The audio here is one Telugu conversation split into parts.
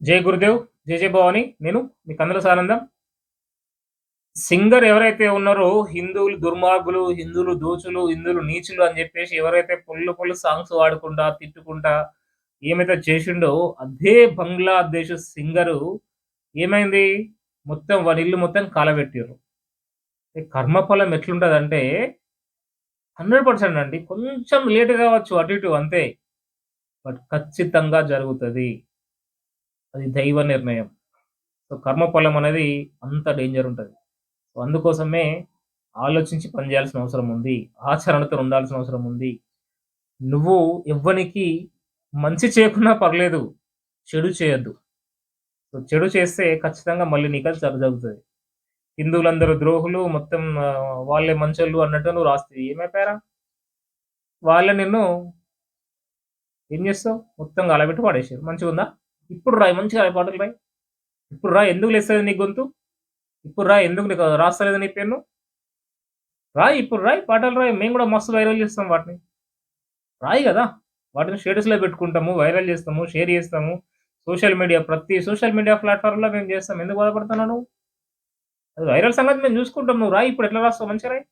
జై గురుదేవ్, జై జై భవాని. నేను మీ కందుల సానందం. సింగర్ ఎవరైతే ఉన్నారో హిందువులు దుర్మార్గులు, హిందువులు దోచులు, హిందువులు నీచులు అని జెప్పేసి ఎవరైతే పొల్లు సాంగ్స్ వాడుకుంటా, తిట్టుకుంటా ఏమైతే చేసిండో అదే బంగ్లాదేశ్ సింగరు ఏమైంది? మొత్తం వాని ఇల్లు మొత్తం కాలబెట్టిర్రు. ఈ కర్మఫలం ఎట్లుంటదంటే 100% అండి. కొంచెం లేట్ గావచ్చు అటు ఇటు అంతే. బట్ ఖచ్చితంగా జరుగుతది. అది దైవ నిర్ణయం. సో, కర్మఫలం అనేది అంత డేంజర్ ఉంటది. సో, అందుకోసమే ఆలోచించి పని జేయాల్సిన అవసరం ఉంది. ఆచరణతో ఉండాల్సిన అవసరం ఉంది. నువ్వు ఎవ్వనికి మంచి చేయకున్నా పర్లేదు. చెడు చేయొద్దు. సో, చెడు చేస్తే ఖచ్చితంగా మళ్ళీ నీకది జరుగుతది. హిందువులందరూ ద్రోహులు మొత్తం వాళ్ళే మంచోళ్ళు అన్నట్టు నువ్వు రాస్తే ఏమైపోయారా? వాళ్ళే నిన్ను ఏం జేస్తావు? మొత్తం గాలబెట్టి పడేసిర్రు. మంచిగుందా? ఇప్పుడు రాయి మంచిగా రాయి పాటలు రాయి. ఇప్పుడు రా ఎందుకు లేస్తది నీ గొంతు? ఇప్పుడు రా ఎందుకు నీకు రాస్తలేదు నీ పెన్ను? రాయి ఇప్పుడు రాయి పాటలు రాయి. మేము గూడా మస్తు వైరల్ జేస్తాం వాటిని. రాయి గదా! వాటిని స్టేటస్‌లో పెట్టుకుంటాము, వైరల్ జేస్తాము, షేర్ జేస్తాము. ప్రతి సోషల్ మీడియా ప్లాట్‌ఫార్మ్‌లో మేము జేస్తాం. ఎందుకు బాధపడుతున్నావు నువ్వు? అది వైరల్ సంగతి మేము జూసుకుంటాం. నువ్వు రాయి ఇప్పుడు ఎట్లా రాస్తావు మంచిగా రాయి.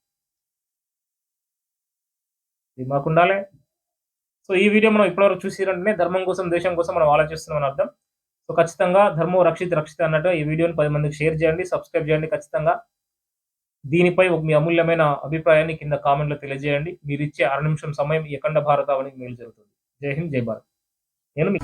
దిమాకుండాలే. సో, ఈ వీడియో మనం ఇప్పటివరకు చూసిరంటేనే ధర్మం కోసం, దేశం కోసం మనం ఆలోచిస్తున్నామని అర్థం. సో, ఖచ్చితంగా ధర్మో రక్షిత రక్షిత అన్నట్టు ఈ వీడియోని 10 మందికి షేర్ జేయండి. సబ్‌స్క్రైబ్ జేయండి ఖచ్చితంగా. దీనిపై మీ అమూల్యమైన అభిప్రాయాన్ని కింద కామెంట్‌లో తెలియజేయండి. మీరిచ్చే అర నిమిషం సమయం ఈ అఖండ భారతావనికి మేలు జరుగుతుంది. జై హింద్, జై భారత్. నేను మీ